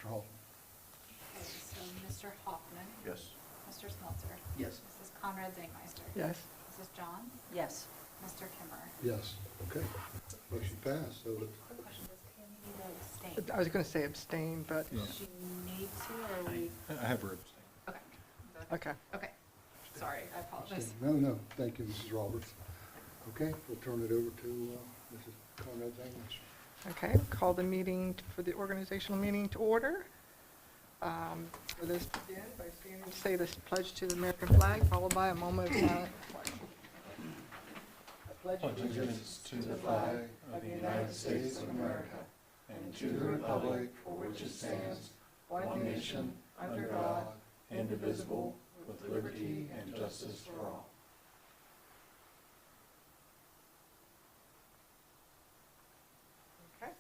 Hoffman. Okay, so Mr. Hoffman, Yes. Mr. Smeltzer, Yes. Mrs. Conrad Zangmeister, Yes. Mrs. Johns, Yes. Mr. Kimmer. Yes. Okay. Motion passed. So Quick question, does Tammy need to abstain? I was going to say abstain, but, Does she need to, or we, I have her abstain. okay. okay. Okay, sorry, I apologize. no. Thank you, Mrs. Roberts. Okay, we'll turn it over to Mrs. Conrad Zangmeister. Okay, call the meeting, for the organizational meeting to order. For this, begin by standing to say this pledge to the American flag, followed by a moment of silent reflection. I pledge Allegiance to the flag of the United States of America and to the republic for which it stands, one nation, under God, indivisible, with liberty and justice for all. Okay.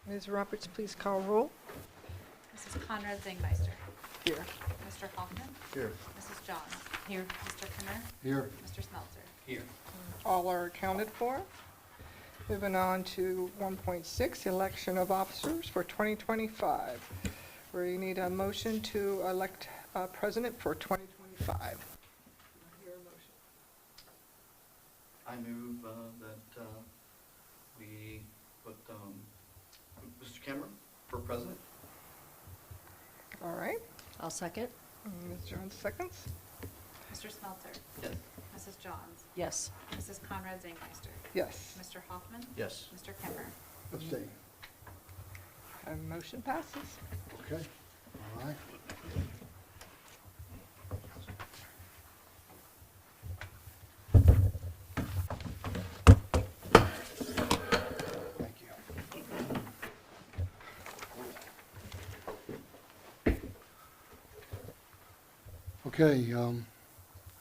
Ms. Roberts, please call roll. Mrs. Conrad Zangmeister, Here. Mr. Hoffman, Here. Mrs. Johns. Here. Mr. Kimmer, Here. Mr. Smeltzer. Here. All are accounted for. Moving on to 1.6, election of officers for 2025. We need a motion to elect president for 2025. Hear a motion. I move that we put Mr. Cameron for president. All right. I'll second. Ms. Jones seconds. Mr. Smeltzer, Yes. Mrs. Johns, Yes. Mrs. Conrad Zangmeister, Yes. Mr. Hoffman, Yes. Mr. Kimmer. Abstain. And motion passes. Okay. All right. Thank you. Okay,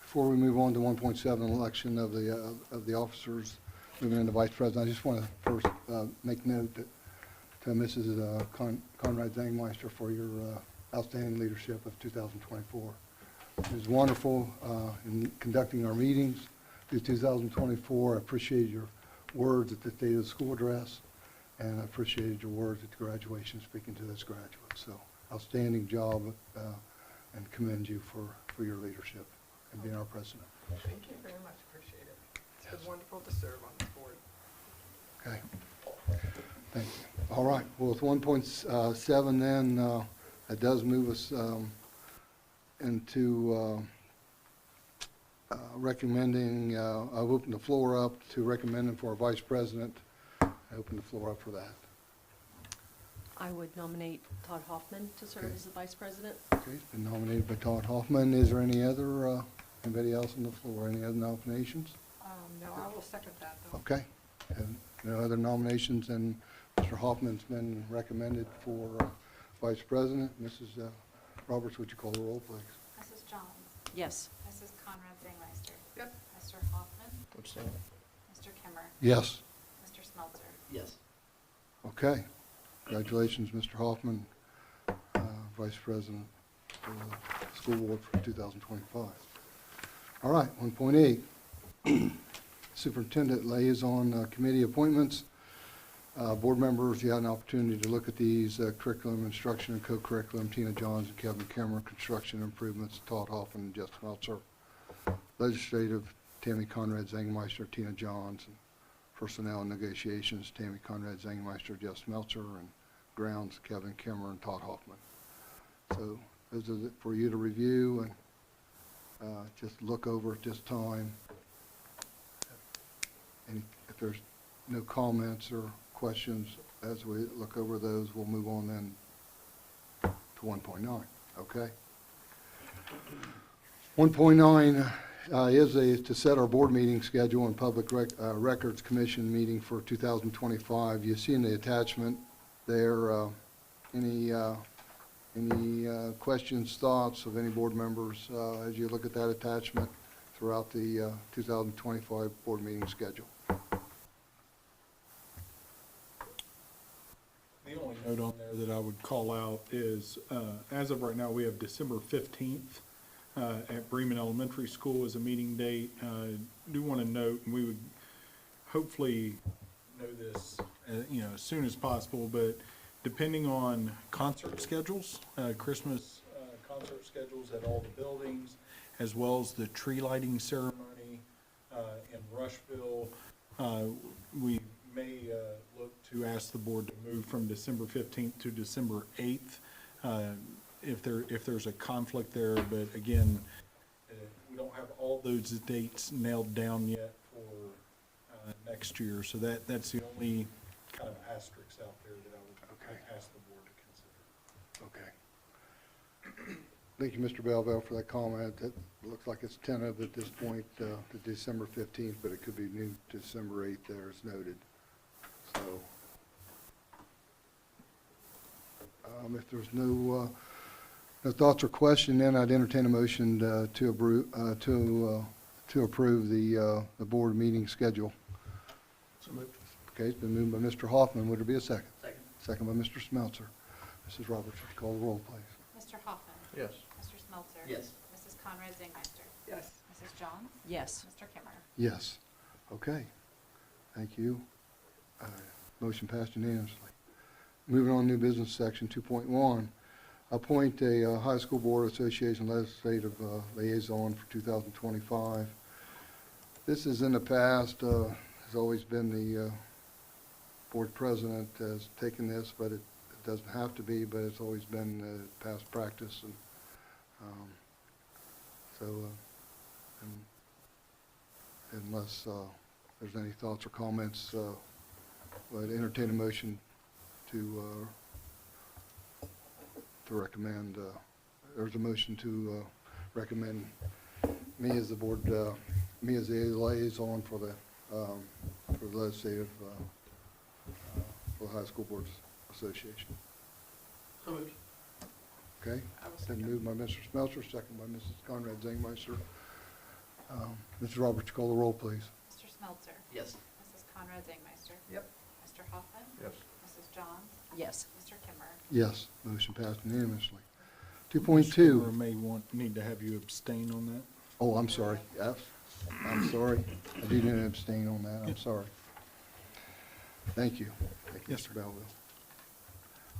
before we move on to 1.7, election of the officers, moving into vice president, I just want to first make note that to Mrs. Conrad Zangmeister for your outstanding leadership of 2024. It was wonderful in conducting our meetings through 2024. I appreciated your words at the State of the School address, and I appreciated your words at the graduation speaking to those graduates. So outstanding job, and commend you for your leadership and being our president. Thank you very much. Appreciate it. It's been wonderful to serve on this board. Okay. Thank you. All right. Well, with 1.7 then, it does move us into recommending, I've opened the floor up to recommending for a vice president. I open the floor up for that. I would nominate Todd Hoffman to serve Okay. as the vice president. Okay, it's been nominated by Todd Hoffman. Is there any other, anybody else on the floor? Any other nominations? No, I will second that, though. Okay. And no other nominations, and Mr. Hoffman's been recommended for vice president. Mrs. Roberts, would you call the roll, please? Mrs. Johns, Yes. Mrs. Conrad Zangmeister. Yep. Mr. Hoffman, Abstain. Mr. Kimmer, Yes. Mr. Smeltzer. Yes. Okay. Congratulations, Mr. Hoffman, Vice President for the School Board for 2025. All right, 1.8, Superintendent Liaison Committee Appointments. Board members, you had an opportunity to look at these: curriculum, instruction, and co-curriculum, Tina Johns and Kevin Cameron; construction improvements, Todd Hoffman and Jeff Meltzer; legislative, Tammy Conrad Zangmeister, Tina Johns; and personnel and negotiations, Tammy Conrad Zangmeister, Jeff Smeltzer; and grounds, Kevin Kimmer and Todd Hoffman. So those are for you to review and just look over at this time. And if there's no comments or questions as we look over those, we'll move on then to 1.9, okay? 1.9 is to set our board meeting schedule and Public Records Commission meeting for 2025. You see in the attachment there, any questions, thoughts of any board members as you look at that attachment throughout the 2025 board meeting schedule? The only note on there that I would call out is, as of right now, we have December 15th at Bremen Elementary School as a meeting date. Do want to note, and we would hopefully know this, as soon as possible, but depending on concert schedules, Christmas concert schedules at all the buildings, as well as the tree lighting ceremony in Rushville, we may look to ask the board to move from December 15th to December 8th, if there's a conflict there. But again, we don't have all those dates nailed down yet for next year, so that's the only kind of asterisk out there that I would Okay. ask the board to consider. Okay. Thank you, Mr. Belleville, for that comment. It looks like it's tentative at this point, to December 15th, but it could be new to December 8th there, as noted. So, if there's no thoughts or question, then I'd entertain a motion to approve the board meeting schedule. So moved. Okay, it's been moved by Mr. Hoffman. Would there be a second? Second. Second by Mr. Smeltzer. Mrs. Roberts, would you call the roll, please? Mr. Hoffman. Yes. Mr. Smeltzer. Yes. Mrs. Conrad Zingmeister. Yes. Mrs. Johns. Yes. Mr. Kimmer. Yes. Okay. Thank you. Motion passed unanimously. Moving on, new business section 2.1. Appoint a high school board association legislative liaison for 2025. This is in the past, has always been the board president has taken this, but it doesn't have to be, but it's always been past practice. And unless there's any thoughts or comments, I'd entertain a motion to recommend, there's a motion to recommend me as the board, me as the liaison for the legislative, for the High School Boards Association. So moved. Okay? I will Been second. moved by Mr. Smeltzer, second by Mrs. Conrad Zangmeister. Mrs. Roberts, call the roll, please. Mr. Smeltzer. Yes. Mrs. Conrad Zingmeister. Yep. Mr. Hoffman. Yes. Mrs. Johns. Yes. Mr. Kimmer. Yes, motion passed unanimously. Mr. 2.2. Kimmer may need to have you abstain on that. Oh, I'm sorry. Yes, I'm sorry. I do need to abstain on that. I'm sorry. Thank you. Thank you, Yes, Mr. Belleville.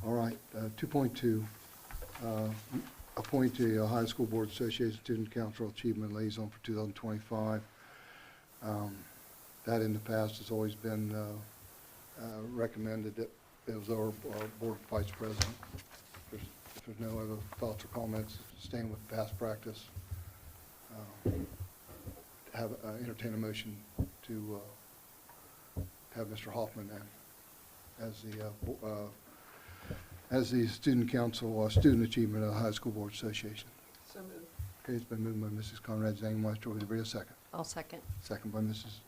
All right, 2.2, appoint a High School Board Association Student Council Achievement Liaison for 2025. That in the past has always been recommended that it was our Board Vice President. If there's no other thoughts or comments, staying with past practice, entertain a motion to have Mr. Hoffman as the Student Council, Student Achievement of the High School Board Association. So moved. Okay, it's been moved by Mrs. Conrad Zangmeister. Would there be a second? I'll second. Second by Mrs.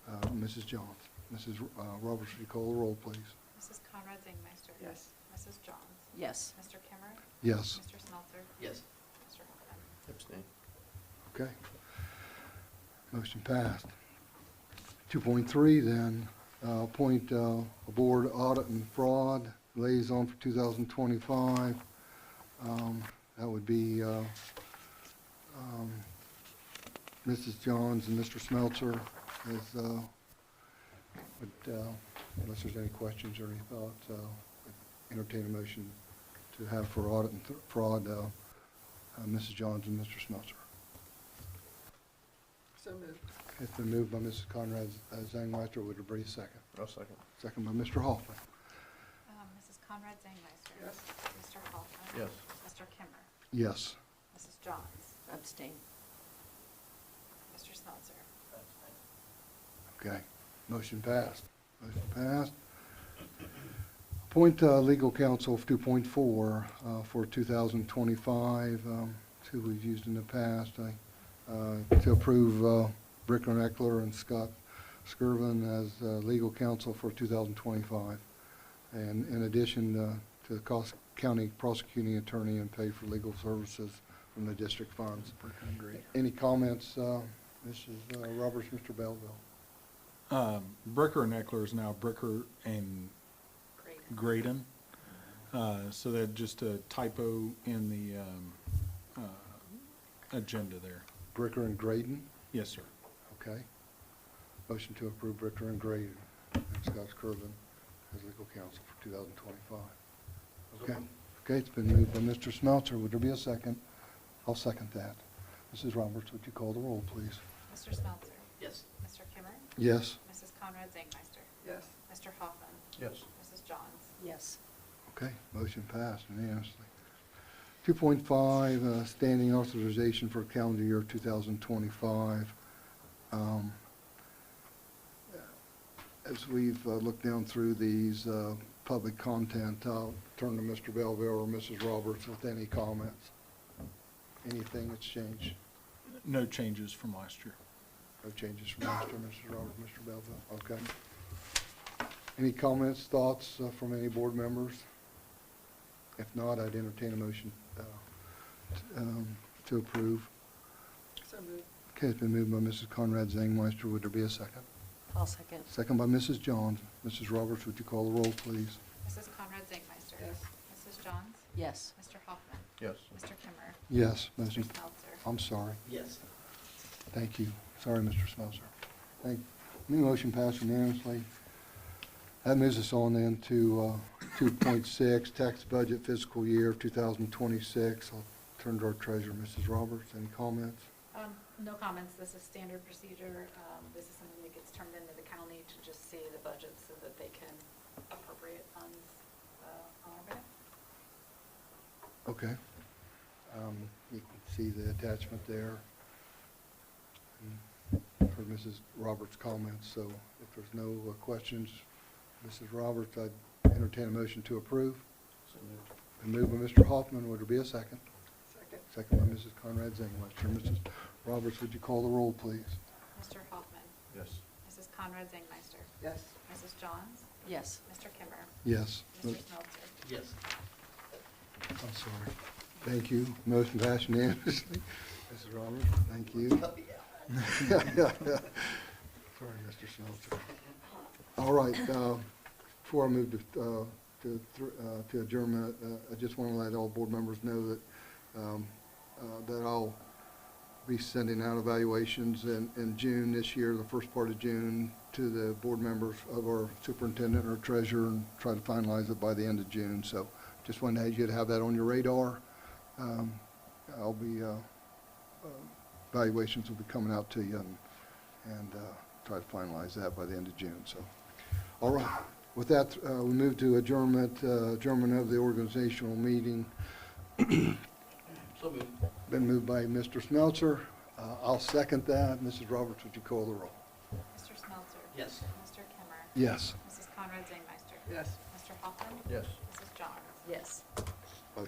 Johns. Mrs. Roberts, would you call the roll, please? Mrs. Conrad Zingmeister. Yes. Mrs. Johns. Yes. Mr. Kimmer. Yes. Mr. Smeltzer. Yes. Mr. Hoffman. Abstain. Okay. Motion passed. 2.3 then, appoint a Board Audit and Fraud Liaison for 2025. That would be Mrs. Johns and Mr. Smeltzer, unless there's any questions or any thoughts, entertain a motion to have for Audit and Fraud, Mrs. Johns and Mr. Smeltzer. So moved. It's been moved by Mrs. Conrad Zangmeister. Would there be a second? I'll second. Second by Mr. Hoffman. Mrs. Conrad Zingmeister. Yes. Mr. Hoffman. Yes. Mr. Kimmer. Yes. Mrs. Johns. Abstain. Mr. Smeltzer. Okay. Motion passed. Motion passed. Appoint legal counsel of 2.4 for 2025, who we've used in the past. To approve Bricker and Eckler and Scott Skirvin as legal counsel for 2025. And in addition to the county prosecuting attorney and pay for legal services from the district funds. Any comments, Mrs. Roberts, Mr. Belleville? Bricker and Eckler is now Bricker and Great. Graydon. So that just a typo in the agenda there. Bricker and Graydon? Yes, sir. Okay. Motion to approve Bricker and Graydon and Scott Skirvin as legal counsel for 2025. Okay, okay, it's been moved by Mr. Smeltzer. Would there be a second? I'll second that. Mrs. Roberts, would you call the roll, please? Mr. Smeltzer? Yes. Mr. Kimmer? Yes. Mrs. Conrad Zangsmeister? Yes. Mr. Hoffman? Yes. Mrs. Johns? Yes. Okay, motion passed unanimously. 2.5, standing authorization for calendar year 2025. As we've looked down through these public content, I'll turn to Mr. Belleville or Mrs. Roberts with any comments. Anything that's changed? No changes from last year. No changes from last year, Mrs. Roberts, Mr. Belleville? Okay. Any comments, thoughts from any board members? If not, I'd entertain a motion to approve. So moved. Okay, it's been moved by Mrs. Conrad Zangmeister. Would there be a second? I'll second. Second by Mrs. Johns. Mrs. Roberts, would you call the roll, please? Mrs. Conrad Zangsmeister? Yes. Mrs. Johns? Yes. Mr. Hoffman? Yes. Mr. Kimmer? Yes, Mr. motion, Smeltzer? I'm sorry. Yes. Thank you. Sorry, Mr. Smeltzer. New motion passed unanimously. That moves us on then to 2.6, tax budget fiscal year 2026. I'll turn to our treasurer, Mrs. Roberts. Any comments? No comments. This is standard procedure. This is something that gets turned into the county to just see the budget so that they can appropriate funds on our behalf. Okay. You can see the attachment there. And heard Mrs. Roberts' comments, so if there's no questions, Mrs. Roberts, I'd entertain a motion to approve. So moved. And moved by Mr. Hoffman. Would there be a second? Second. Second by Mrs. Conrad Zangmeister. Mrs. Roberts, would you call the roll, please? Mr. Hoffman? Yes. Mrs. Conrad Zangsmeister? Yes. Mrs. Johns? Yes. Mr. Kimmer? Yes. Mr. Smeltzer? Yes. I'm sorry. Thank you. Motion passed unanimously. Mrs. Roberts, thank you. Sorry, Mr. Smeltzer. All right, before I move to adjournment, I just want to let all board members know that I'll be sending out evaluations in June this year, the first part of June, to the board members of our superintendent or treasurer, and try to finalize it by the end of June. So just wanted you to have that on your radar. I'll be, evaluations will be coming out to you and try to finalize that by the end of June. So, all right. With that, we move to adjournment of the organizational meeting. So moved. Been moved by Mr. Smeltzer. I'll second that. Mrs. Roberts, would you call the roll? Mr. Smeltzer? Yes. Mr. Kimmer? Yes. Mrs. Conrad Zangsmeister? Yes. Mr. Hoffman? Yes. Mrs. Johns? Yes.